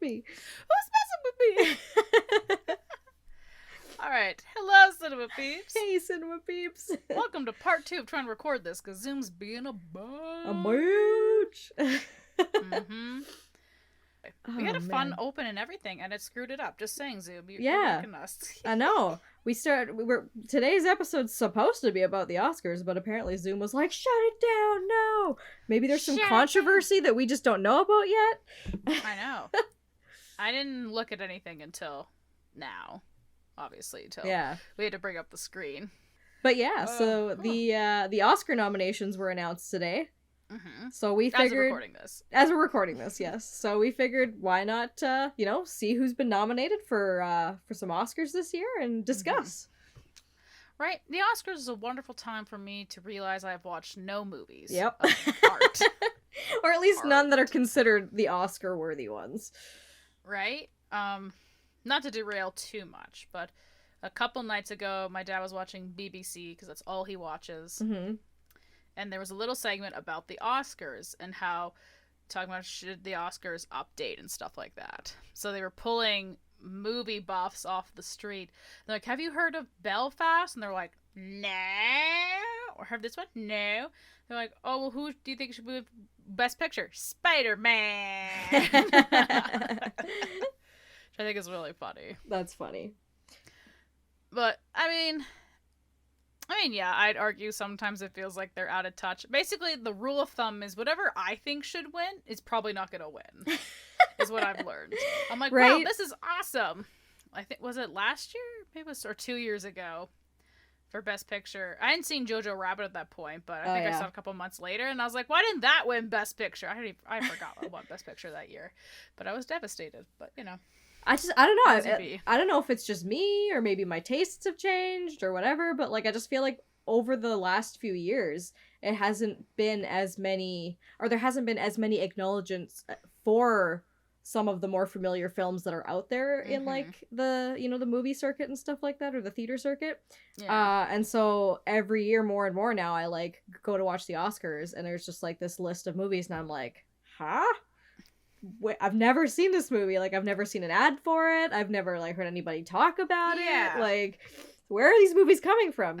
me? Who's messing with me? All right. Hello, cinema peeps. Hey, cinema peeps. Welcome to part 2 of trying to record this because Zoom's being a A bitch. mooch. Mm-hmm. We had a fun open and everything, and it screwed it up. Just saying, Zoom. You're wrecking us. I know. Today's episode's supposed to be about the Oscars, but apparently Zoom was like, shut it down, no! Maybe there's some controversy that we just don't know about yet. I know. I didn't look at anything until now, obviously, until we had to bring up the screen. But yeah, so the Oscar nominations were announced today. Mm-hmm. So we figured, as we're recording this, yes. So we figured, why not, see who's been nominated for some Oscars this year and discuss. Mm-hmm. Right, the Oscars is a wonderful time for me to realize I've watched no movies. Yep. Of art, or at least none that are considered the Oscar-worthy ones. Right. Not to derail too much, but a couple nights ago, my dad was watching BBC because that's all he watches. Mm-hmm. And there was a little segment about the Oscars and how, talking about should the Oscars update and stuff like that. So they were pulling movie buffs off the street. They're like, have you heard of Belfast? And they're like, no. Or heard this one? No. They're like, oh, well, who do you think should be Best Picture? Spider-Man. Which I think is really funny. That's funny. But, I mean, yeah, I'd argue sometimes it feels like they're out of touch. Basically, the rule of thumb is whatever I think should win is probably not going to win, is what I've learned. I'm like, wow, this is awesome. I think, was it last year? Maybe it was, or 2 years ago for Best Picture. I hadn't seen Jojo Rabbit at that point, but I think I saw it a couple months later, and I was like, why didn't that win Best Picture? I forgot what won Best Picture that year, but I was devastated, but, you know. I don't know. I don't know if it's just me or maybe my tastes have changed or whatever, but like I just feel like over the last few years it hasn't been as many, or there hasn't been as many acknowledgements for some of the more familiar films that are out there in like the the movie circuit and stuff like that, or the theater circuit. And so every year more and more now I like go to watch the Oscars and there's just like this list of movies and I'm like, huh? I've never seen this movie. Like, I've never seen an ad for it. I've never, like, heard anybody talk about it. Like, where are these movies coming from,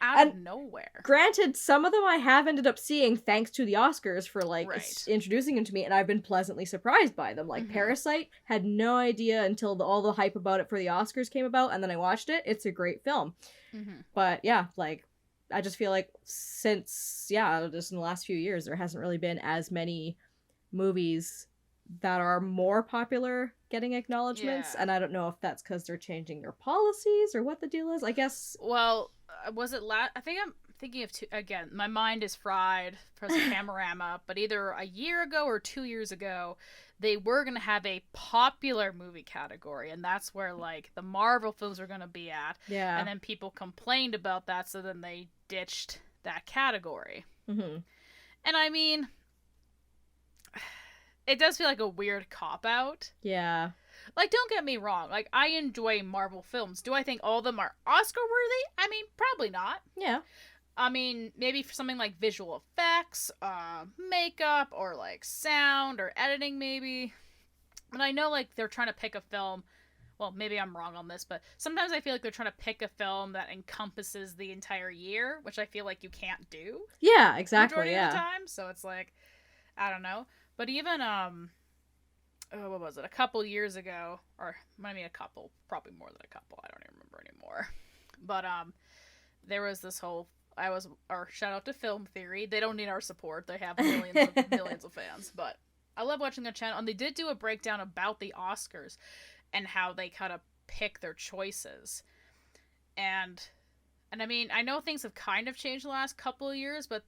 Out of nowhere. Granted, some of them I have ended up seeing thanks to the Oscars for, like, introducing them to me, and I've been pleasantly surprised by them. Like, Parasite, had no idea until all the hype about it for the Oscars came about, and then I watched it. It's a great film. But, yeah, like, I just feel like since, just in the last few years, there hasn't really been as many movies that are more popular getting acknowledgements, and I don't know if that's because they're changing their policies or what the deal is. I guess. Well, was it I think I'm thinking of again. My mind is fried for the Panorama, but either a year ago or 2 years ago, they were gonna have a popular movie category, and that's where like the Marvel films were gonna be at. Yeah. And then people complained about that, so then they ditched that category. And I mean, it does feel like a weird cop-out. Yeah. Like, don't get me wrong. Like, I enjoy Marvel films. Do I think all of them are Oscar-worthy? I mean, probably not. Yeah. I mean, maybe for something like visual effects, makeup, or, like, sound, or editing, maybe. And I know, like, they're trying to pick a film. Well, maybe I'm wrong on this, but sometimes I feel like they're trying to pick a film that encompasses the entire year, which I feel like you can't do. Yeah, exactly, majority of the time. So it's like, I don't know. But even, what was it, a couple years ago, or I mean a couple, probably more than a couple, I don't even remember anymore. But, there was this whole, shout out to Film Theory, they don't need our support, they have millions of fans, but I love watching their channel, and they did do a breakdown about the Oscars, and how they kind of pick their choices. And I mean, I know things have kind of changed the last couple of years, but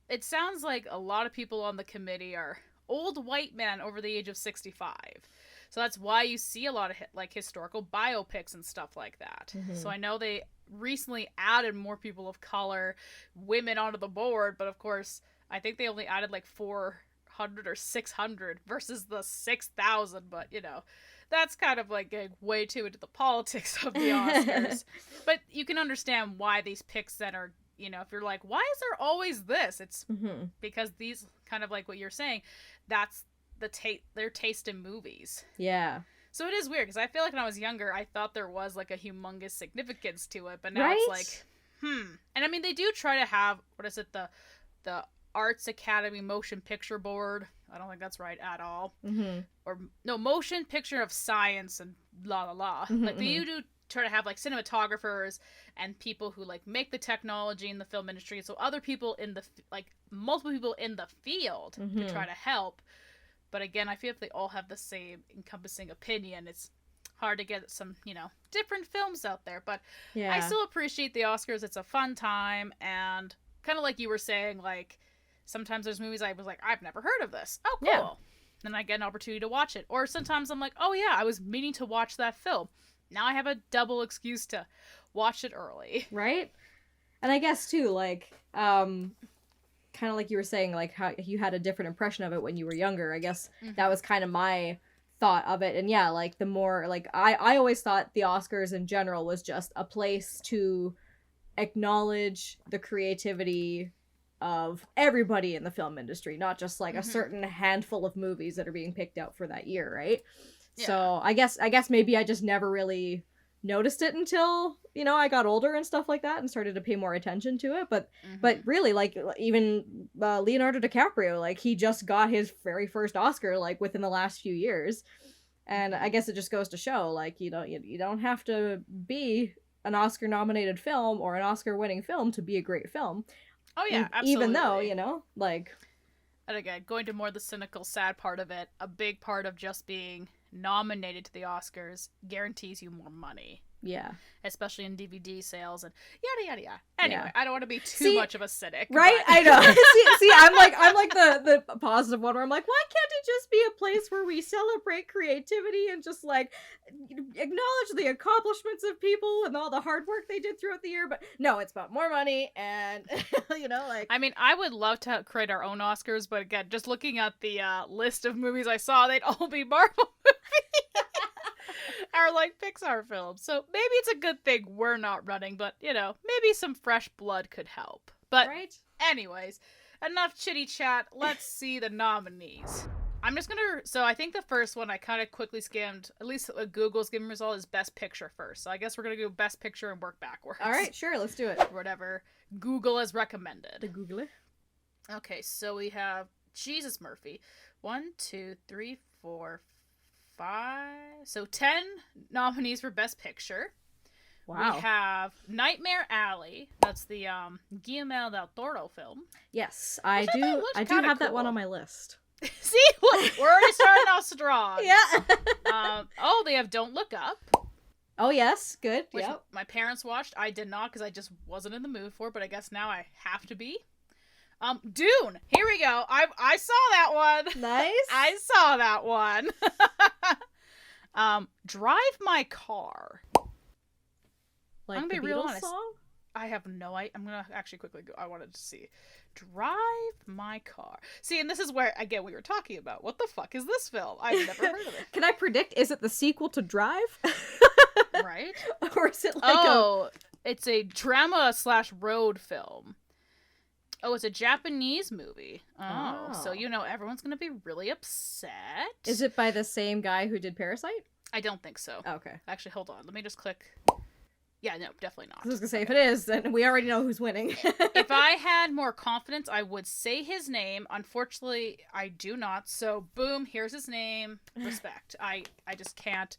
it sounds like a lot of people on the committee are old white men over the age of 65. So that's why you see a lot of like historical biopics and stuff like that. So I know they recently added more people of color, women onto the board, but of course I think they only added like 400 or 600 versus the 6,000, but that's kind of like getting way too into the politics of the Oscars. But you can understand why these picks then are, if you're like, why is there always this? It's because these, kind of like what you're saying, that's their taste in movies. Yeah. So it is weird, because I feel like when I was younger, I thought there was, like, a humongous significance to it, but now it's like, And I mean, they do try to have, what is it, the Arts Academy Motion Picture Board. I don't think that's right at all. Mm-hmm. Or, no, Motion Picture of Science and la la la. Mm-hmm, Like, they do try to have, like, cinematographers and people who, like, make the technology in the film industry, so other people in the, like, multiple people in the field to try to help. But again, I feel if they all have the same encompassing opinion, it's hard to get some, different films out there. But I still appreciate the Oscars. It's a fun time. And kind of like you were saying, like, sometimes there's movies I was like, I've never heard of this. Oh, cool. Yeah. Then I get an opportunity to watch it. Or sometimes I'm like, oh, yeah, I was meaning to watch that film. Now I have a double excuse to watch it early. Right? And I guess, too, like, kind of like you were saying, like, how you had a different impression of it when you were younger. I guess that was kind of my thought of it. And yeah, like, the more, like, I always thought the Oscars in general was just a place to acknowledge the creativity of everybody in the film industry, not just, like, a certain handful of movies that are being picked out for that year, right? Yeah. So I guess maybe I just never really noticed it until, I got older and stuff like that and started to pay more attention to it. But really, like, even Leonardo DiCaprio, like, he just got his very first Oscar, like, within the last few years. And I guess it just goes to show, like, you don't have to be an Oscar nominated film or an Oscar winning film to be a great film. Oh yeah, absolutely. Even though, like, and again, going to more the cynical, sad part of it, a big part of just being nominated to the Oscars guarantees you more money. Yeah. Especially in DVD sales and yada yada yada. Anyway, I don't want to be too much of a cynic. Right? But... I know. see, I'm like the positive one where I'm like, why can't it just be a place where we celebrate creativity and just, like, acknowledge the accomplishments of people and all the hard work they did throughout the year? But no, it's about more money and, like... I mean, I would love to create our own Oscars, but again, just looking at the list of movies I saw, they'd all be Marvel movies. Or, like, Pixar films. So maybe it's a good thing we're not running, but, maybe some fresh blood could help. But anyways, enough chitty chat. Let's see the nominees. I'm just gonna... So I think the first one I kind of quickly skimmed, at least Google's giving result, is Best Picture first. So I guess we're gonna do Best Picture and work backwards. All right, sure, let's do it. Whatever Google has recommended. The Googler. Okay, so we have Jesus Murphy. 1, 2, 3, 4, 5. So 10 nominees for Best Picture. Wow. We have Nightmare Alley. That's the Guillermo del Toro film. Yes, I do have that one on my list. See, we're already starting off strong. Yeah. They have Don't Look Up. Oh yes, good. Which my parents watched. I did not because I just wasn't in the mood for it, but I guess now I have to be. Dune. Here we go. I saw that one. Nice. I saw that one. Drive My Car. Like I'm gonna the be real Beatles honest. song? I have no idea. I'm gonna actually quickly go. I wanted to see. Drive My Car. See, and this is where, again, we were talking about. What the fuck is this film? I've never heard of it. Can I predict? Is it the sequel to Drive? Right? Or is it like it's a drama/road film. Oh, it's a Japanese movie. Oh. So, everyone's going to be really upset. Is it by the same guy who did Parasite? I don't think so. Okay. Actually, hold on. Let me just click. Yeah, no, definitely not. I was going to say, if it is, then we already know who's winning. If I had more confidence, I would say his name. Unfortunately, I do not. So, boom, here's his name. Respect. I just can't.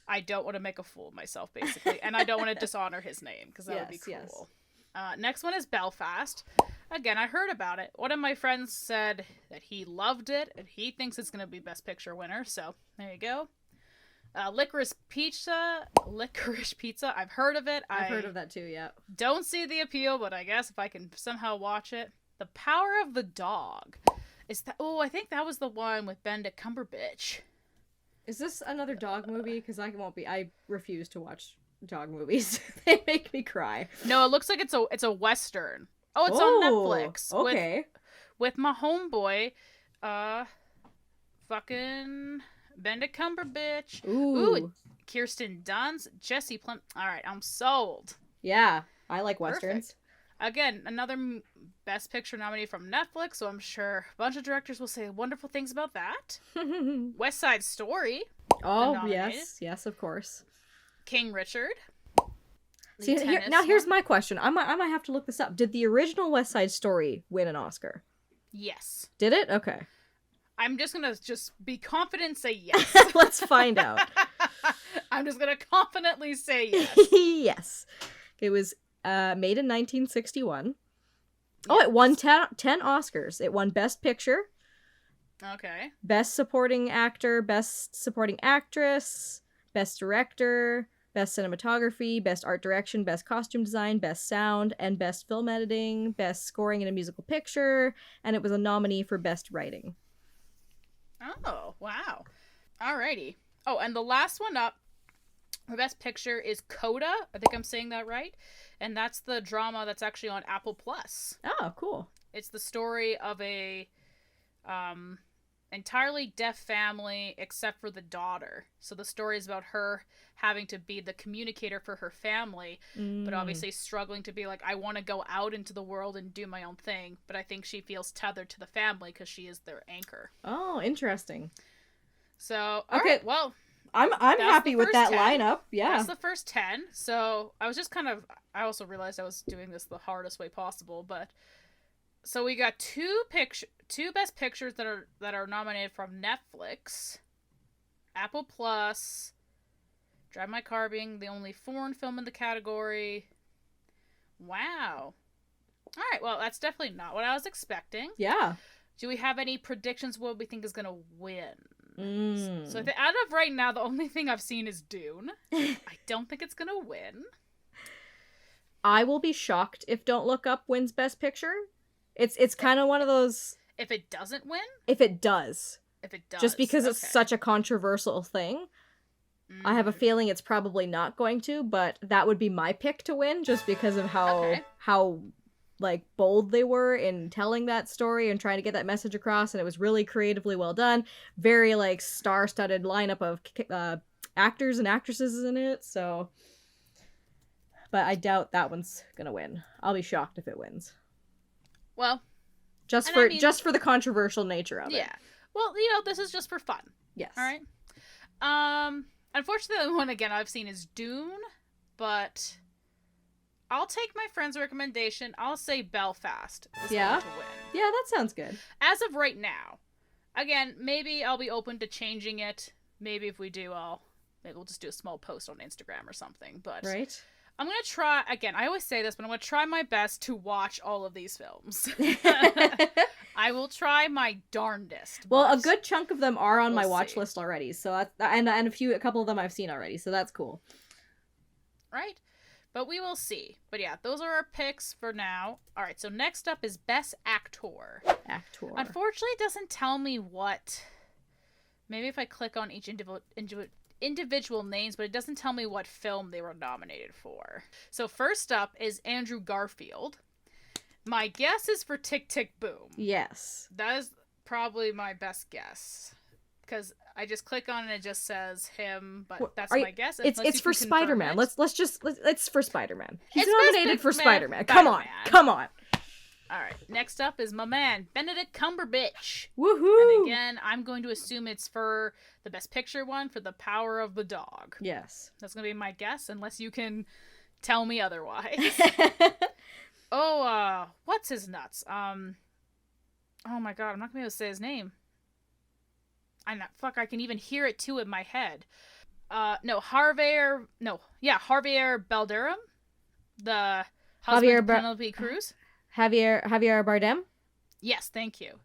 I don't want to make a fool of myself, basically. And I don't want to dishonor his name, because that would be cool. Yes. Next one is Belfast. Again, I heard about it. One of my friends said that he loved it, and he thinks it's going to be Best Picture winner. So, there you go. Licorice Pizza. I've heard of it. I've heard of that too, yeah. Don't see the appeal, but I guess if I can somehow watch it. The Power of the Dog. I think that was the one with Benedict Cumberbatch. Is this another dog movie? Because I refuse to watch dog movies. They make me cry. No, it looks like it's a Western. Oh, it's on Netflix. Okay. With my homeboy, fucking Benedict Cumberbatch. Ooh, Kirsten Dunst, Jesse Plum. All right, I'm sold. Yeah, I like Westerns. Perfect. Again, another Best Picture nominee from Netflix, so I'm sure a bunch of directors will say wonderful things about that. West Side Story. Oh, yes, of course. King Richard. See, here's my question. I might have to look this up. Did the original West Side Story win an Oscar? Yes. Did it? Okay. I'm just gonna be confident and say yes. Let's find out. I'm just gonna confidently say yes. Yes. It was made in 1961. Yes. Oh, it won 10 Oscars. It won Best Picture. Okay. Best Supporting Actor, Best Supporting Actress, Best Director, Best Cinematography, Best Art Direction, Best Costume Design, Best Sound, and Best Film Editing, Best Scoring in a Musical Picture, and it was a nominee for Best Writing. Oh, wow. Alrighty. Oh, and the last one up for Best Picture is Coda. I think I'm saying that right. And that's the drama that's actually on Apple Plus. Oh, cool. It's the story of a entirely deaf family except for the daughter. So the story is about her having to be the communicator for her family, but obviously struggling to be like, I want to go out into the world and do my own thing. But I think she feels tethered to the family because she is their anchor. Oh, interesting. So, okay, right, well, I'm happy with that 10. Lineup. Yeah. That's the first 10. So I was just I also realized I was doing this the hardest way possible, but so we got two Best Pictures that are nominated from Netflix, Apple Plus, Drive My Car being the only foreign film in the category. Wow. All right, well, that's definitely not what I was expecting. Yeah. Do we have any predictions what we think is going to win? So out of right now, the only thing I've seen is Dune. I don't think it's going to win. I will be shocked if Don't Look Up wins Best Picture. It's kind of one of those... If it doesn't win? If it does. Just because it's such a controversial thing. I have a feeling it's probably not going to, but that would be my pick to win, just because of how like bold they were in telling that story and trying to get that message across, and it was really creatively well done. Very like star-studded lineup of actors and actresses in it, so... But I doubt that one's gonna win. I'll be shocked if it wins. Well, just for the controversial nature of it. Yeah. Well, this is just for fun. Yes. All right. Unfortunately, the one again I've seen is Dune, but I'll take my friend's recommendation. I'll say Belfast is going to win. Yeah, that sounds good. As of right now. Again, maybe I'll be open to changing it. Maybe if we do, maybe we'll just do a small post on Instagram or something. But right. I'm going to try, again, I always say this, but I'm going to try my best to watch all of these films. I will try my darndest. Well, a good chunk of them are on my watch list already, so that's, and a couple of them I've seen already, so that's cool. Right? But we will see. But yeah, those are our picks for now. All right, so next up is Best Actor. Unfortunately, it doesn't tell me what... Maybe if I click on each individual names, but it doesn't tell me what film they were nominated for. So first up is Andrew Garfield. My guess is for Tick, Tick, Boom. Yes. That is probably my best guess. Because I just click on it and it just says him, but that's my guess. It's for Spider-Man. It's for Spider-Man. He's nominated for Spider-Man. Come on. All right. Next up is my man, Benedict Cumberbatch. Woohoo! And again, I'm going to assume it's for the Best Picture one for The Power of the Dog. Yes. That's going to be my guess, unless you can tell me otherwise. What's his nuts? Oh my god, I'm not going to be able to say his name. I can even hear it too in my head. Javier Bardem, the husband of Penelope Cruz. Javier Bardem? Yes, thank you.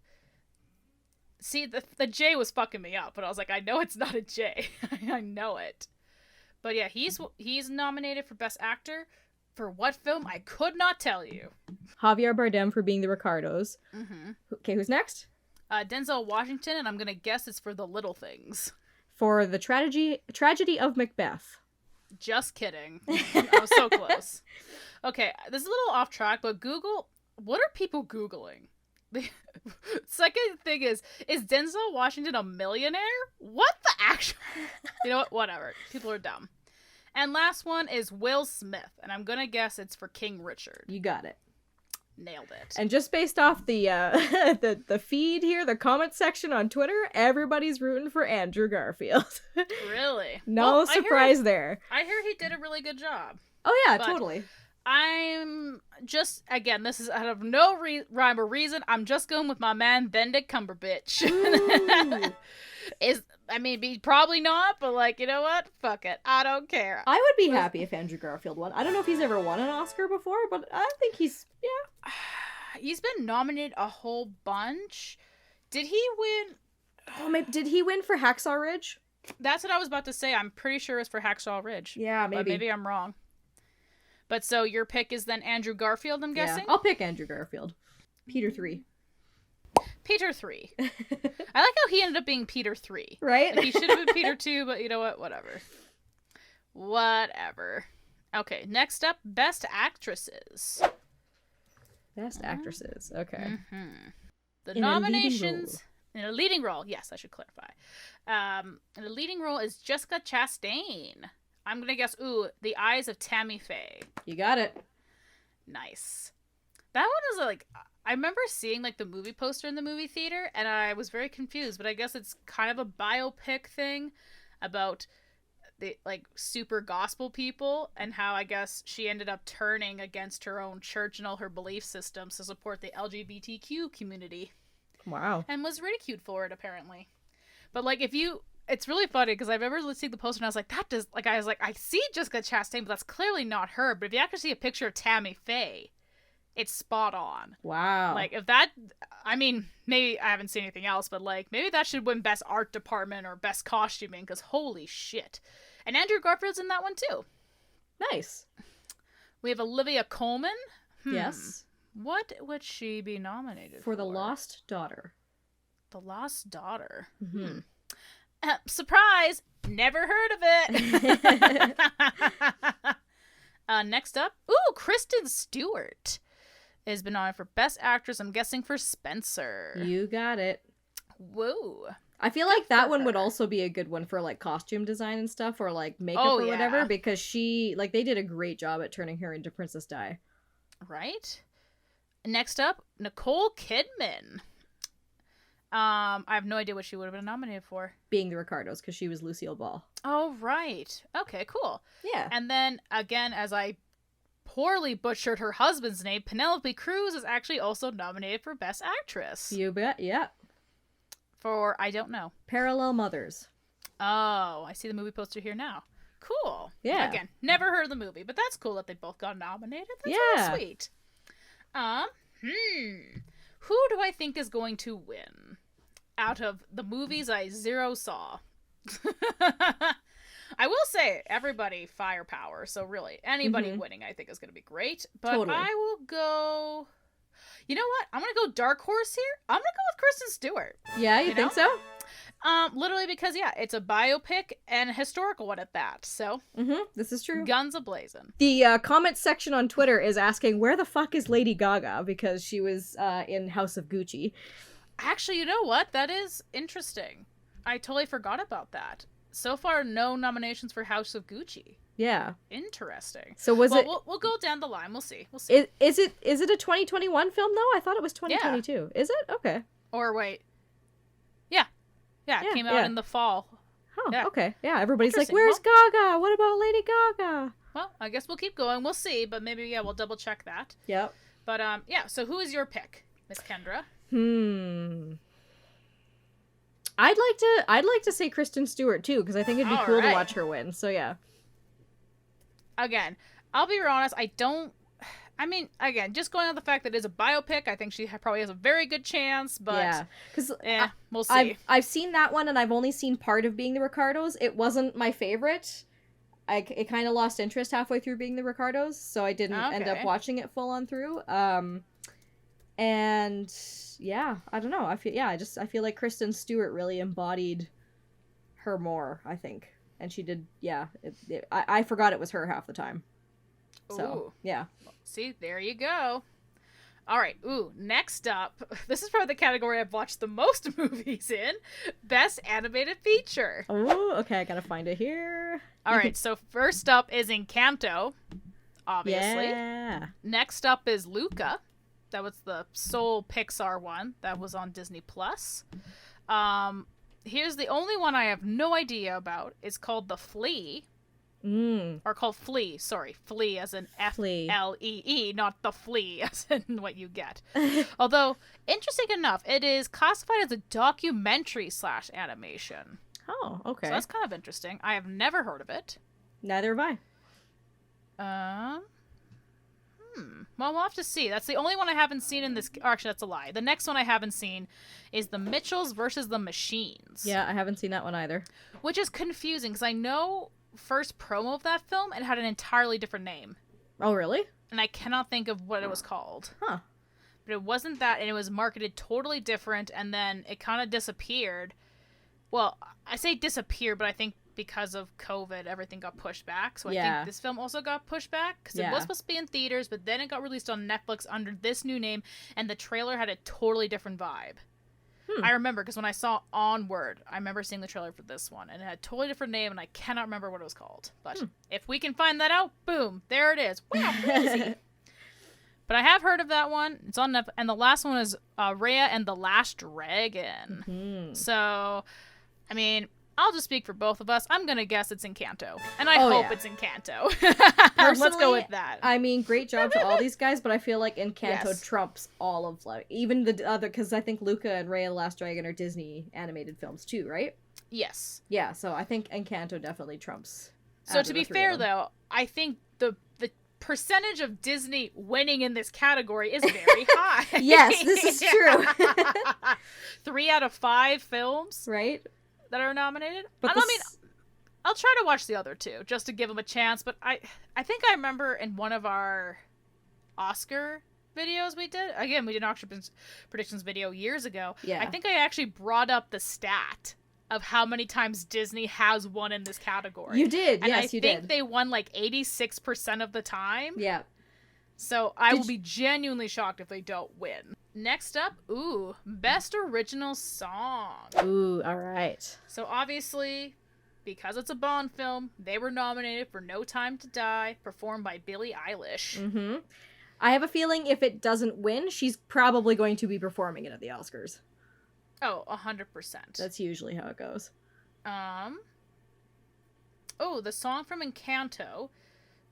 See, the J was fucking me up, but I was like, I know it's not a J. I know it. But yeah, he's nominated for Best Actor. For what film? I could not tell you. Javier Bardem for being the Ricardos. Mm-hmm. Okay, who's next? Denzel Washington, and I'm gonna guess it's for The Little Things. For the tragedy of Macbeth. Just kidding. I was so close. Okay, this is a little off track, but Google... What are people Googling? The second thing is Denzel Washington a millionaire? What the actual... You know what? Whatever. People are dumb. And last one is Will Smith, and I'm gonna guess it's for King Richard. You got it. Nailed it. And just based off the the feed here, the comment section on Twitter, everybody's rooting for Andrew Garfield. Really? No surprise there. I hear he did a really good job. Oh yeah, totally. I'm just, again, this is out of no rhyme or reason. I'm just going with my man Benedict Cumberbatch. Probably not, but like, you know what? Fuck it. I don't care. I would be happy if Andrew Garfield won. I don't know if he's ever won an Oscar before, but I think he's He's been nominated a whole bunch. Did he win? Oh, maybe did he win for Hacksaw Ridge? That's what I was about to say. I'm pretty sure it's for Hacksaw Ridge. Yeah, maybe. But maybe I'm wrong. But so your pick is then Andrew Garfield, I'm guessing? Yeah, I'll pick Andrew Garfield. Peter 3. Peter 3. I like how he ended up being Peter 3. Right? Like, he should have been Peter 2, but you know what? Whatever. Okay, next up, Best Actresses. Best Actresses. Okay. Mm-hmm. The nominations... In a leading role. Yes, I should clarify. In a leading role is Jessica Chastain. I'm going to guess, The Eyes of Tammy Faye. You got it. Nice. That one is like... I remember seeing like the movie poster in the movie theater, and I was very confused, but I guess it's kind of a biopic thing about the like super gospel people and how I guess she ended up turning against her own church and all her belief systems to support the LGBTQ community. Wow. And was ridiculed for it, apparently. But like, it's really funny because I remember seeing the poster and I was like, I see Jessica Chastain, but that's clearly not her. But if you actually see a picture of Tammy Faye, it's spot on. Wow. Like, if that, I mean, maybe I haven't seen anything else, but like, maybe that should win Best Art Department or Best Costuming, because holy shit. And Andrew Garfield's in that one too. Nice. We have Olivia Colman. Yes. What would she be nominated for? For The Lost Daughter. The Lost Daughter. Mm-hmm. Surprise! Never heard of it. Next up, Kristen Stewart has been nominated for Best Actress, I'm guessing for Spencer. You got it. Whoa. I feel like that one would also be a good one for like costume design and stuff, or like makeup or whatever, because she, like, they did a great job at turning her into Princess Di. Right? Next up, Nicole Kidman. I have no idea what she would have been nominated for. Being the Ricardos, because she was Lucille Ball. Oh, right. Okay, cool. Yeah. And then, again, as I poorly butchered her husband's name, Penelope Cruz is actually also nominated for Best Actress. You bet, yeah. For, I don't know. Parallel Mothers. Oh, I see the movie poster here now. Cool. Yeah. Again, never heard of the movie, but that's cool that they both got nominated. That's really sweet. Who do I think is going to win out of the movies I saw? I will say, everybody firepower, so really, anybody winning I think is going to be great. But totally. I will go... You know what? I'm going to go dark horse here. I'm going to go with Kristen Stewart. Yeah, you think so? Literally because, it's a biopic and a historical one at that, so... This is true. Guns a-blazing. The comment section on Twitter is asking, where the fuck is Lady Gaga? Because she was in House of Gucci. Actually, you know what? That is interesting. I totally forgot about that. So far, no nominations for House of Gucci. Yeah. Interesting. So We'll go down the line. We'll see. Is it a 2021 film, though? I thought it was 2022. Yeah. Is it? Okay. Or wait. Yeah, it came out in the fall. Oh, yeah. Okay. Yeah, everybody's like, where's Gaga? What about Lady Gaga? Well, I guess we'll keep going. We'll see, but maybe, we'll double check that. Yep. But, so who is your pick, Miss Kendra? I'd like to say Kristen Stewart, too, because I think it'd be cool to watch her win. So, yeah. Again, I'll be honest, again, just going on the fact that it's a biopic, I think she probably has a very good chance, but... Yeah, because we'll see. I've seen that one, and I've only seen part of Being the Ricardos. It wasn't my favorite. It kind of lost interest halfway through Being the Ricardos, so I didn't end up watching it full on through. And yeah, I don't know. I feel like Kristen Stewart really embodied her more, I think. And she did, I forgot it was her half the time. So, yeah. See, there you go. All right. Next up, this is probably the category I've watched the most movies in. Best Animated Feature. Oh, okay. I gotta find it here. All right. So first up is Encanto, obviously. Yeah. Next up is Luca. the sole Pixar one that was on Disney Plus. Here's the only one I have no idea about. It's called The Flea. Or called Flea. Sorry, Flea as in F-L-E-E, not The Flea as in what you get. Although, interesting enough, it is classified as a documentary/animation. Oh, okay. So that's kind of interesting. I have never heard of it. Neither have I. Well, we'll have to see. That's the only one I haven't seen in this. Actually, that's a lie. The next one I haven't seen is The Mitchells versus the Machines. Yeah, I haven't seen that one either. Which is confusing, because I know first promo of that film, it had an entirely different name. Oh, really? And I cannot think of what it was called. Huh. But it wasn't that, and it was marketed totally different, and then it kind of disappeared. Well, I say disappeared, but I think because of COVID, everything got pushed back. So I think this film also got pushed back, because it was supposed to be in theaters, but then it got released on Netflix under this new name, and the trailer had a totally different vibe. I remember, because when I saw Onward, I remember seeing the trailer for this one, and it had a totally different name, and I cannot remember what it was called. But if we can find that out, boom, there it is. Wow, easy. But I have heard of that one. It's on Netflix, and the last one is Raya and the Last Dragon. So, I mean, I'll just speak for both of us. I'm going to guess it's Encanto. And I hope it's Encanto. Let's go with that. I mean, great job to all these guys, but I feel like Encanto trumps all of, like, even the other, because I think Luca and Raya the Last Dragon are Disney animated films too, right? Yes. Yeah, so I think Encanto definitely trumps. So to be fair, though, I think the percentage of Disney winning in this category is very high. Yes, this is true. 3 out of 5 films. Right. That are nominated. But I mean, I'll try to watch the other 2 just to give them a chance. But I think I remember in one of our Oscar videos we did. Again, we did an Oscar predictions video years ago. Yeah. I think I actually brought up the stat of how many times Disney has won in this category. You did. And yes, you did. I think they won like 86% of the time. Yeah. So I will be genuinely shocked if they don't win. Next up, Best Original Song. Ooh, all right. So obviously, because it's a Bond film, they were nominated for No Time to Die, performed by Billie Eilish. I have a feeling if it doesn't win, she's probably going to be performing it at the Oscars. Oh, 100%. That's usually how it goes. The song from Encanto,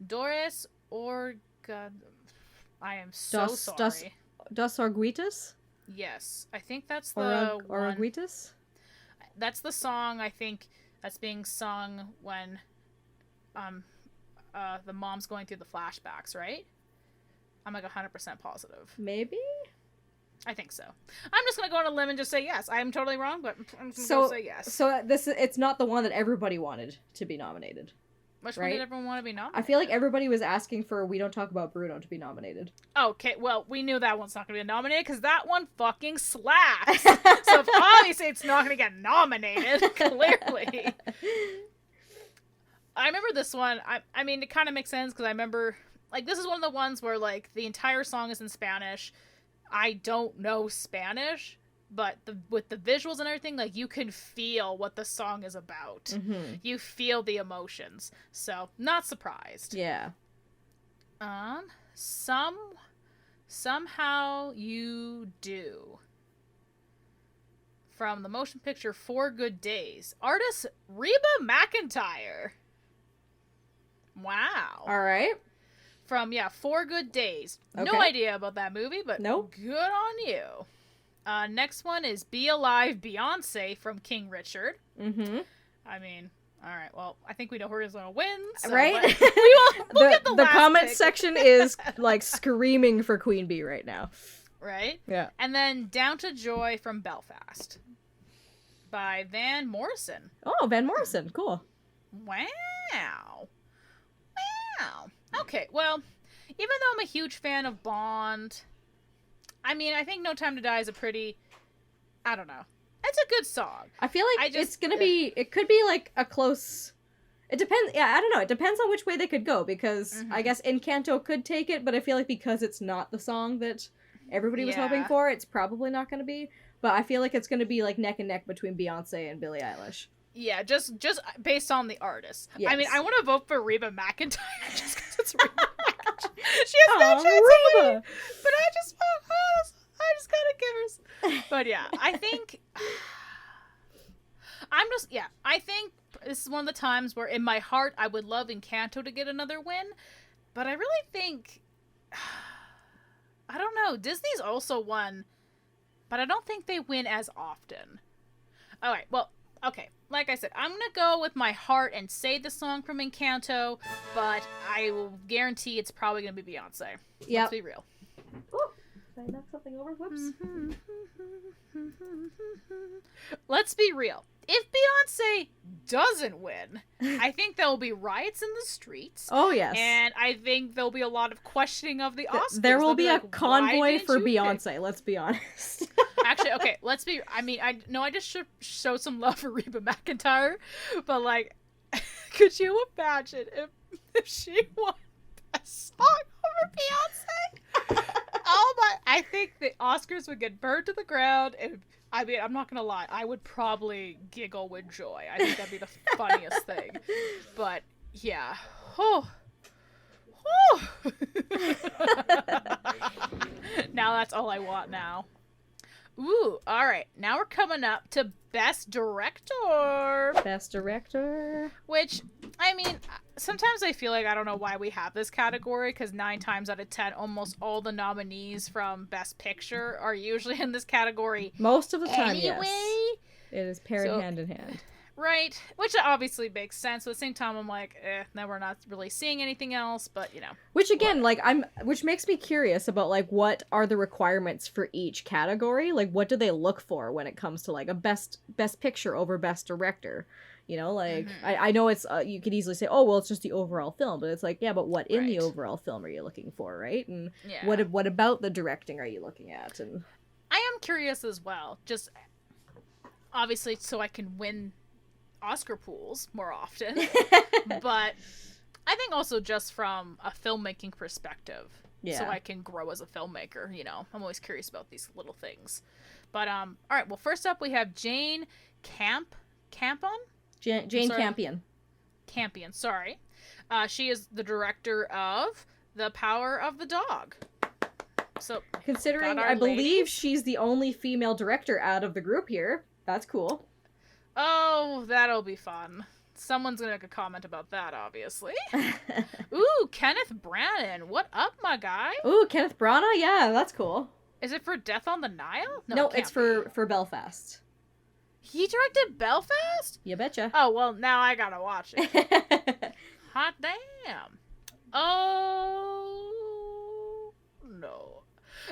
Doris Orga... I am so sorry. Dos Orguitas? Yes. I think that's the Orguitas? That's the song, I think, that's being sung when the mom's going through the flashbacks, right? I'm like 100% positive. Maybe? I think so. I'm just going to go on a limb and just say yes. I am totally wrong, but I'm just going to say yes. So it's not the one that everybody wanted to be nominated. Which one did everyone want to be nominated? I feel like everybody was asking for We Don't Talk About Bruno to be nominated. Okay, well, we knew that one's not going to be nominated because that one fucking slaps. So if obviously it's not going to get nominated, clearly. I remember this one. I mean, it kind of makes sense because I remember, like, this is one of the ones where, like, the entire song is in Spanish. I don't know Spanish, but with the visuals and everything, like, you can feel what the song is about. You feel the emotions. So, not surprised. Yeah. Somehow You Do. From the motion picture 4 Good Days. Artist Reba McEntire. Wow. All right. From, 4 Good Days. Okay. No idea about that movie, but nope. Good on you. Next one is Be Alive, Beyonce from King Richard. I mean, all right, well, I think we know who's going to win. So, right? We'll get the last comment pick. section is, like, screaming for Queen Bee right now. Right? Yeah. And then Down to Joy from Belfast by Van Morrison. Oh, Van Morrison. Cool. Wow. Okay, well, even though I'm a huge fan of Bond, I mean, I think No Time to Die is a pretty, I don't know. It's a good song. I feel like it's going to be, it could be like a close, it depends, I don't know. It depends on which way they could go because I guess Encanto could take it, but I feel like because it's not the song that everybody was hoping for, it's probably not going to be. But I feel like it's going to be like neck and neck between Beyonce and Billie Eilish. Yeah, just based on the artist. Yes. I mean, I want to vote for Reba McEntire just because it's Reba McEntire. She has no chance of winning, but I just gotta give her. But yeah, I think I think this is one of the times where in my heart I would love Encanto to get another win, but I really think I don't know. Disney's also won, but I don't think they win as often. All right, well, okay. Like I said, I'm going to go with my heart and say the song from Encanto, but I will guarantee it's probably going to be Beyonce. Yeah. Let's be real. Ooh, did I knock something over? Whoops. Let's be real. If Beyonce doesn't win, I think there will be riots in the streets. Oh, yes. And I think there'll be a lot of questioning of the Oscars. There will be a like, convoy for Beyonce, let's be honest. Actually, okay, I know I just showed some love for Reba McEntire, but, like, could you imagine if she won Best Song over Beyonce? Oh my, I think the Oscars would get burned to the ground, and I mean, I'm not gonna lie, I would probably giggle with joy. I think that'd be the funniest thing. But, yeah. Oh. Oh. Now that's all I want now. Ooh, alright. Now we're coming up to Best Director. Best Director. Which, I mean, sometimes I feel like I don't know why we have this category, because 9 times out of 10, almost all the nominees from Best Picture are usually in this category. Most of the time, anyway. Yes. It is paired hand in hand. Right, which obviously makes sense, but at the same time I'm like, now we're not really seeing anything else, but you know. Which again, like, which makes me curious about, like, what are the requirements for each category? Like, what do they look for when it comes to, like, a best picture over best director? You know, like, I know it's, you could easily say, oh, well, it's just the overall film, but it's like, yeah, but what in the overall film are you looking for, right? And what about the directing are you looking at? And I am curious as well, just, obviously, so I can win Oscar pools more often, but I think also just from a filmmaking perspective, so I can grow as a filmmaker. You know, I'm always curious about these little things. But all right, well, first up we have Jane Campion. Jane Campion. Sorry, she is the director of The Power of the Dog. So considering I believe she's the only female director out of the group here, that's cool. Oh, that'll be fun. Someone's gonna make a comment about that, obviously. Ooh, Kenneth Branagh. What up, my guy? Ooh, Kenneth Branagh? Yeah, that's cool. Is it for Death on the Nile? No, it's for Belfast. He directed Belfast? You betcha. Oh, well, now I gotta watch it. Hot damn. Oh, no.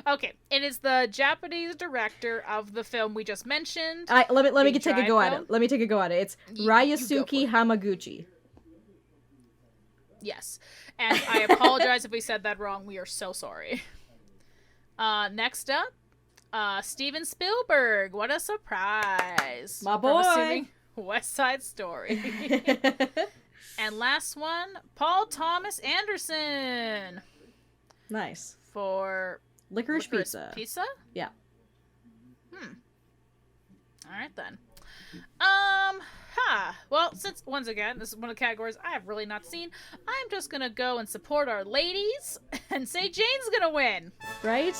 Okay, it is the Japanese director of the film we just mentioned. Let me take a go at it. Let me take a go at it. It's Ryusuke Hamaguchi. Yes, and I apologize if we said that wrong. We are so sorry. Next up, Steven Spielberg. What a surprise! My boy. West Side Story. And last one, Paul Thomas Anderson. Nice. For Licorice Pizza. Pizza? Yeah. Alright then. Well, since, once again, this is one of the categories I have really not seen, I'm just gonna go and support our ladies and say Jane's gonna win. Right?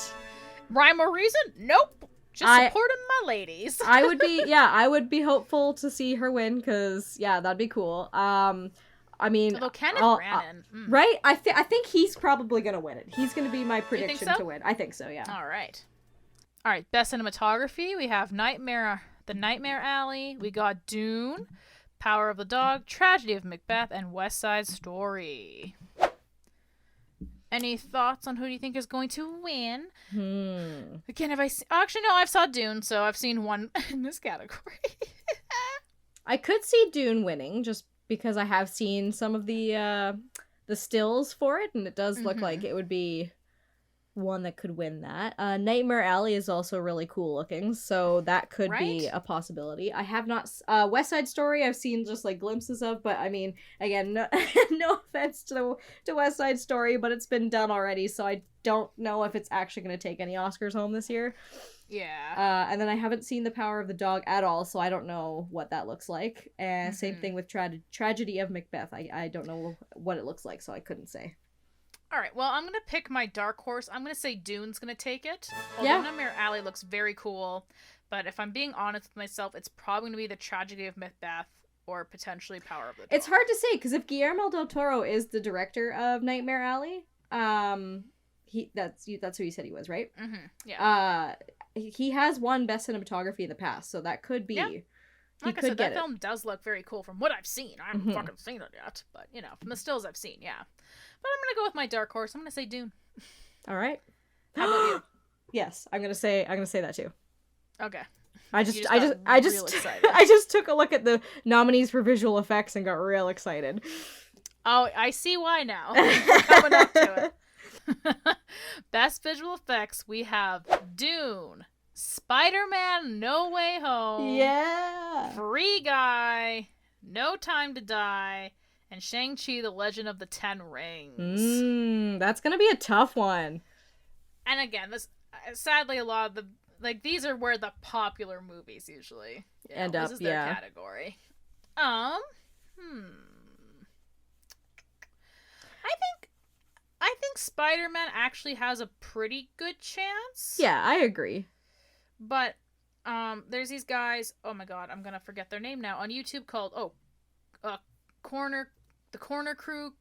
Rhyme or reason? Nope. Just supporting my ladies. I would be hopeful to see her win, because, yeah, that'd be cool. I mean, although Kenneth Branagh, right? I think he's probably gonna win it. He's gonna be my prediction to win. I think so. Yeah. All right. Best cinematography. We have The Nightmare Alley. We got Dune, Power of the Dog, Tragedy of Macbeth, and West Side Story. Any thoughts on who do you think is going to win? Again, have I seen... Actually, no, I've saw Dune, so I've seen one in this category. I could see Dune winning, just because I have seen some of the stills for it, and it does look like it would be one that could win that. Nightmare Alley is also really cool looking, so that could be a possibility. I have not... West Side Story I've seen just, like, glimpses of, but, I mean, again, no offense to West Side Story, but it's been done already, so I don't know if it's actually going to take any Oscars home this year. Yeah. And then I haven't seen The Power of the Dog at all, so I don't know what that looks like. Same thing with Tragedy of Macbeth. I don't know what it looks like, so I couldn't say. All right, well, I'm going to pick my dark horse. I'm going to say Dune's going to take it. Yeah. Although Nightmare Alley looks very cool, but if I'm being honest with myself, it's probably going to be The Tragedy of Macbeth or potentially Power of the Dog. It's hard to say, because if Guillermo del Toro is the director of Nightmare Alley, that's who you said he was, right? Mm-hmm. Yeah. He has won Best Cinematography in the past, so that could be... Yeah. Like I said, that film does look very cool from what I've seen. I haven't fucking seen it yet, but, you know, from the stills I've seen, yeah. But I'm going to go with my dark horse. I'm going to say Dune. All right. How about you? Yes, I'm going to say that too. Okay. I just took a look at the nominees for visual effects and got real excited. Oh, I see why now. We're coming up to it. Best visual effects, we have Dune, Spider-Man No Way Home, yeah, Free Guy, No Time to Die, and Shang-Chi the Legend of the Ten Rings. That's gonna be a tough one. And again, this sadly a lot of the these are where the popular movies usually end up. This is their category. I think Spider-Man actually has a pretty good chance. Yeah, I agree. But there's these guys, oh my god, I'm gonna forget their name now, on YouTube called Corner Crudo.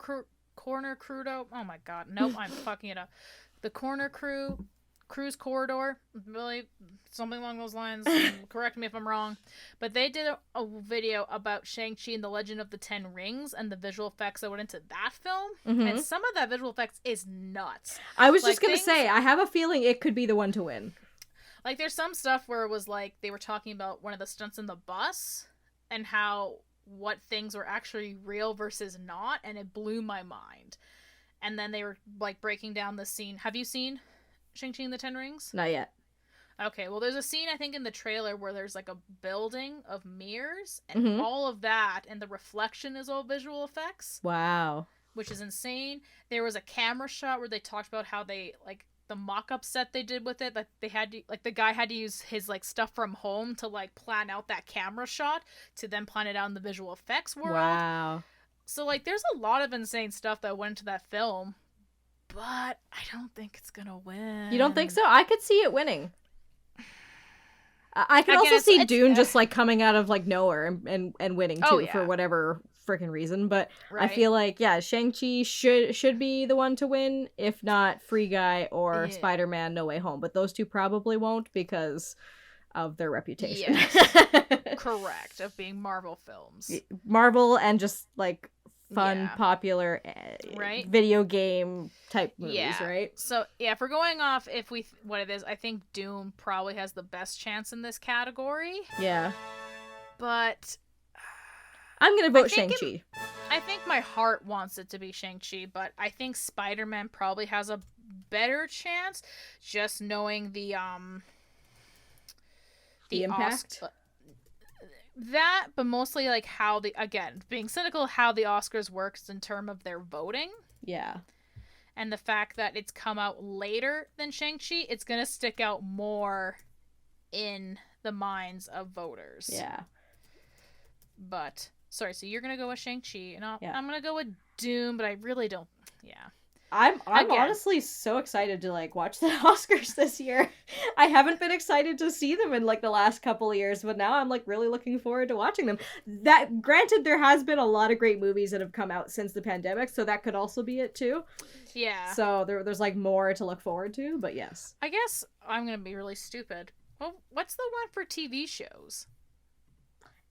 Oh my god, nope, I'm fucking it up. The Corner Cruise Corridor, really something along those lines. Correct me if I'm wrong, but they did a video about Shang-Chi and the Legend of the Ten Rings and the visual effects that went into that film, and some of that visual effects is nuts. I was just gonna say, I have a feeling it could be the one to win. Like, there's some stuff where it was like they were talking about one of the stunts in the bus and how what things were actually real versus not, and it blew my mind. And then they were like breaking down the scene. Have you seen Shang-Chi and the Ten Rings? Not yet. Okay, well, there's a scene, I think, in the trailer where there's, like, a building of mirrors, and all of that, and the reflection is all visual effects. Wow. Which is insane. There was a camera shot where they talked about how they, like, the mock-up set they did with it, that they had to, like, the guy had to use his, like, stuff from home to, like, plan out that camera shot to then plan it out in the visual effects world. Wow. So, like, there's a lot of insane stuff that went into that film. But I don't think it's gonna win. You don't think so? I could see it winning. I could also see Dune just like coming out of like nowhere and winning too for whatever freaking reason. But I feel like Shang-Chi should be the one to win, if not Free Guy or Spider-Man No Way Home. But those two probably won't because of their reputation. Yes. Correct, of being Marvel films. Marvel and just like fun, popular video game type movies, right? So, if we're going off what it is, I think Doom probably has the best chance in this category. Yeah. But I'm going to vote Shang-Chi. I think my heart wants it to be Shang-Chi, but I think Spider-Man probably has a better chance, just knowing the impact. That, but mostly like how being cynical, how the Oscars works in terms of their voting. Yeah. And the fact that it's come out later than Shang-Chi, it's going to stick out more in the minds of voters. Yeah. But, sorry, so you're going to go with Shang-Chi, and I'm going to go with Doom, but I really don't, I'm honestly so excited to like watch the Oscars this year. I haven't been excited to see them in like the last couple of years, but now I'm like really looking forward to watching them. That granted, there has been a lot of great movies that have come out since the pandemic, so that could also be it too. Yeah. So there's like more to look forward to, but yes. I guess I'm gonna be really stupid. Well, what's the one for TV shows?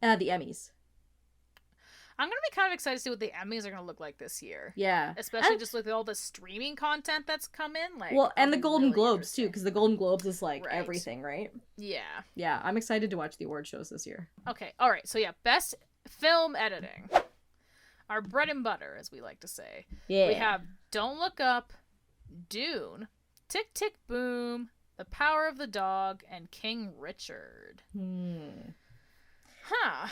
The Emmys. I'm going to be kind of excited to see what the Emmys are going to look like this year. Yeah. Especially just with all the streaming content that's come in. Like, well, and the Golden Globes, too, because the Golden Globes is, like, everything, right? Yeah. Yeah, I'm excited to watch the award shows this year. Okay, all right. So, best film editing. Our bread and butter, as we like to say. Yeah. We have Don't Look Up, Dune, Tick, Tick, Boom, The Power of the Dog, and King Richard. Huh.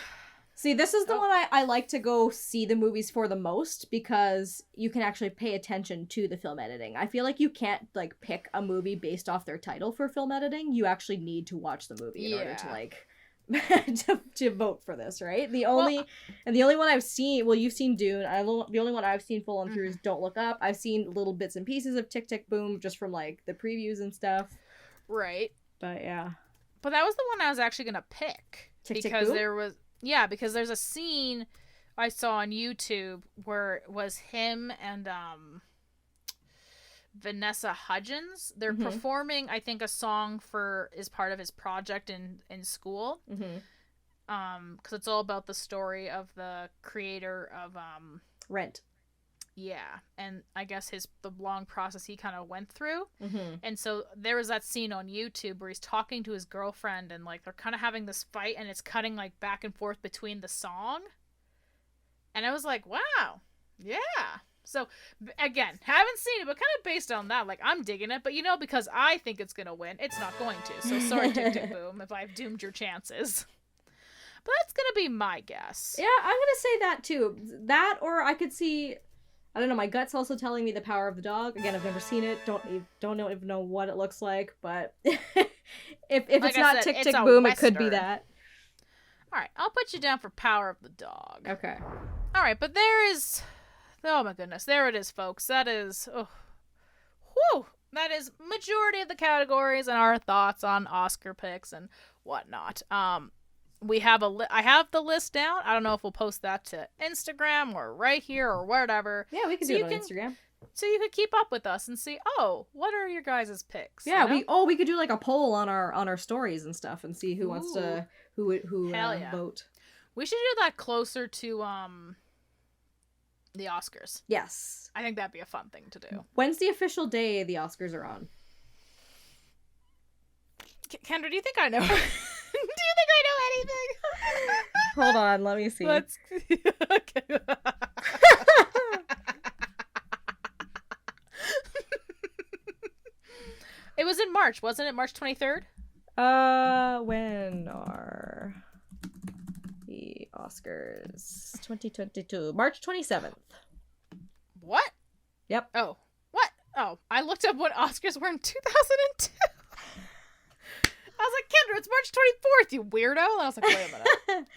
See, this is the one I like to go see the movies for the most because you can actually pay attention to the film editing. I feel like you can't, like, pick a movie based off their title for film editing. You actually need to watch the movie in order to, like, to vote for this, right? The only one I've seen, well, you've seen Dune. The only one I've seen full on through is Don't Look Up. I've seen little bits and pieces of Tick Tick Boom just from like the previews and stuff. Right. But yeah. But that was the one I was actually gonna pick. Tick Tick because Boom? because there's a scene I saw on YouTube where it was him and Vanessa Hudgens. They're performing, I think, a song is part of his project in school. Because it's all about the story of the creator of Rent. Yeah, and I guess the long process he kind of went through. And so there was that scene on YouTube where he's talking to his girlfriend and like they're kind of having this fight and it's cutting like back and forth between the song. And I was like, wow, yeah. So again, haven't seen it, but kind of based on that, like I'm digging it. But because I think it's gonna win, it's not going to. So sorry, Tick Tick Boom, if I've doomed your chances. But that's gonna be my guess. Yeah, I'm gonna say that too. That, or I could see, I don't know, my gut's also telling me The Power of the Dog. Again, I've never seen it. Don't even know what it looks like, but if it's not Tick Tick Boom, it could be that. All right, I'll put you down for Power of the Dog. Okay. All right, but oh my goodness, there it is, folks. That is, that is majority of the categories and our thoughts on Oscar picks and whatnot. I have the list down. I don't know if we'll post that to Instagram or right here or whatever. Yeah, we can do it on Instagram. So you could keep up with us and see, what are your guys' picks? Yeah, we could do like a poll on our stories and stuff and see who wants to vote. We should do that closer to the Oscars. Yes. I think that'd be a fun thing to do. When's the official day the Oscars are on? Kendra, do you think I know? Do you think I know anything? Hold on, let me see. Okay. It was in March, wasn't it? March 23rd? When are the Oscars 2022? March 27th. What? Yep. Oh, what? Oh, I looked up what Oscars were in 2002. I was like, Kendra, it's March 24th, you weirdo. And I was like, wait a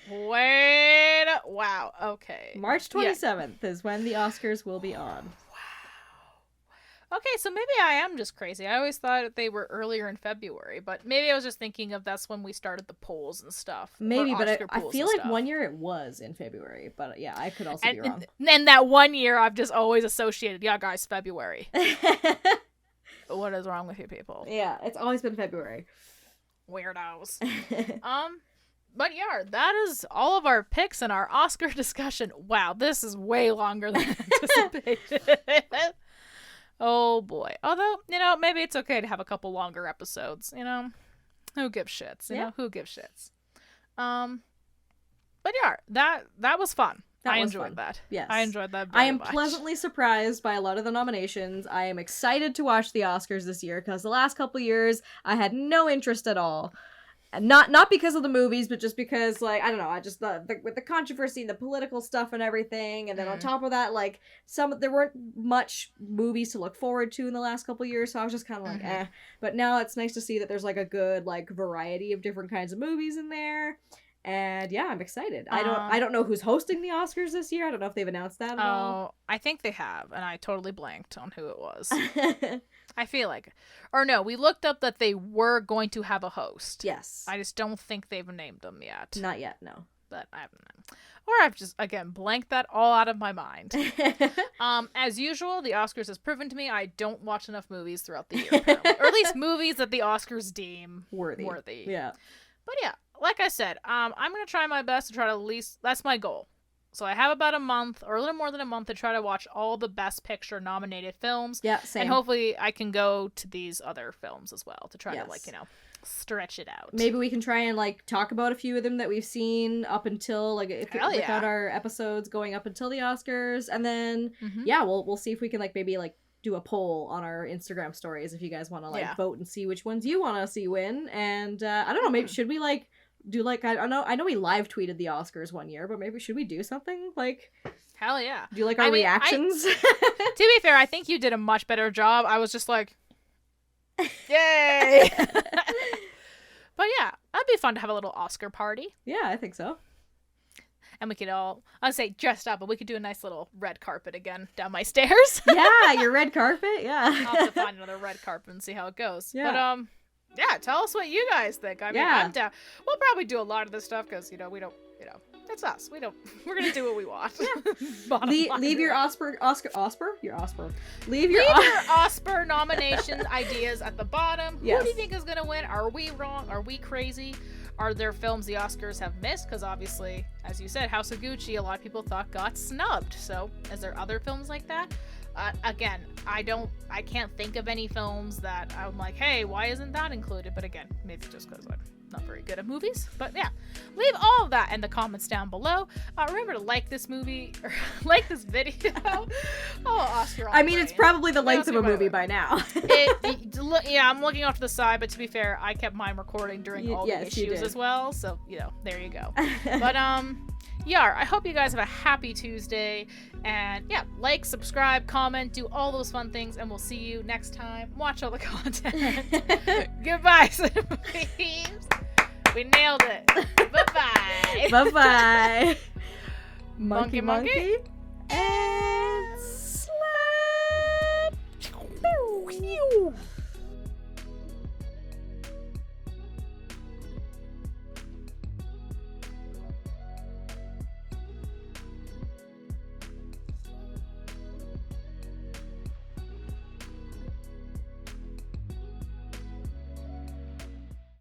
minute. Wow, okay. March 27th is when the Oscars will be on. Wow. Okay, so maybe I am just crazy. I always thought they were earlier in February, but maybe I was just thinking of that's when we started the polls and stuff. Maybe, but I feel like 1 year it was in February, but yeah, I could also be wrong. And that 1 year I've just always associated, guys, February. What is wrong with you people? Yeah, it's always been February. Weirdos. But yeah, that is all of our picks and our Oscar discussion. Wow, this is way longer than anticipated. Oh boy. Although, maybe it's okay to have a couple longer episodes, Who gives shits? Who gives shits? But yeah, that was fun. I enjoyed that. Yes. I enjoyed that I am much. pleasantly surprised by a lot of the nominations. I am excited to watch the Oscars this year because the last couple years I had no interest at all. And not because of the movies, but just because, like, I don't know, I just thought with the controversy and the political stuff and everything, and then on top of that, like, there weren't much movies to look forward to in the last couple years, so I was just kind of like, eh. But now it's nice to see that there's, like, a good, like, variety of different kinds of movies in there. And yeah, I'm excited. I don't know who's hosting the Oscars this year. I don't know if they've announced that at all. I think they have, and I totally blanked on who it was. I feel like, or no, we looked up that they were going to have a host. Yes. I just don't think they've named them yet. Not yet, no. But I haven't. Or I've just, again, blanked that all out of my mind. As usual, the Oscars has proven to me I don't watch enough movies throughout the year, apparently. Or at least movies that the Oscars deem worthy. Yeah. But yeah, like I said, I'm going to try my best to try to at least, that's my goal. So I have about a month, or a little more than a month, to try to watch all the Best Picture nominated films. Yeah, same. And hopefully I can go to these other films as well to try to, like, stretch it out. Maybe we can try and, like, talk about a few of them that we've seen up until, like, without our episodes going up until the Oscars. And then, we'll see if we can, like, maybe, like, do a poll on our Instagram stories if you guys want to, like, vote and see which ones you want to see win. And, I don't know, maybe should we, like, do, like, I know we live tweeted the Oscars 1 year, but maybe should we do something like, hell yeah, do like our reactions? To be fair, I think you did a much better job. I was just like, yay. But yeah, That'd be fun to have a little Oscar party. Yeah, I think so. And we could all, I'd say dressed up, but we could do a nice little red carpet again down my stairs. Yeah, your red carpet, yeah. I'll have to find another red carpet and see how it goes. Yeah. But, yeah, tell us what you guys think. I mean, I'm down. We'll probably do a lot of this stuff because, we don't, it's us. We're going to do what we want. Yeah. Leave your Oscar. Leave your Oscar nomination ideas at the bottom. Yes. Who do you think is going to win? Are we wrong? Are we crazy? Are there films the Oscars have missed? Because obviously, as you said, House of Gucci, a lot of people thought got snubbed. So, is there other films like that? Again, I can't think of any films that I'm like, hey, why isn't that included? But again, maybe just because I'm not very good at movies. But yeah, leave all of that in the comments down below. Remember to like this movie, or like this video. Oscar. I mean, it's probably the length of a movie by now. Yeah, I'm looking off to the side, but to be fair, I kept mine recording during all the issues as well. So, there you go. But, I hope you guys have a happy Tuesday. And yeah, like, subscribe, comment, do all those fun things, and we'll see you next time. Watch all the content. Goodbye, Cinemovies. We nailed it. Bye-bye. Bye-bye. Monkey.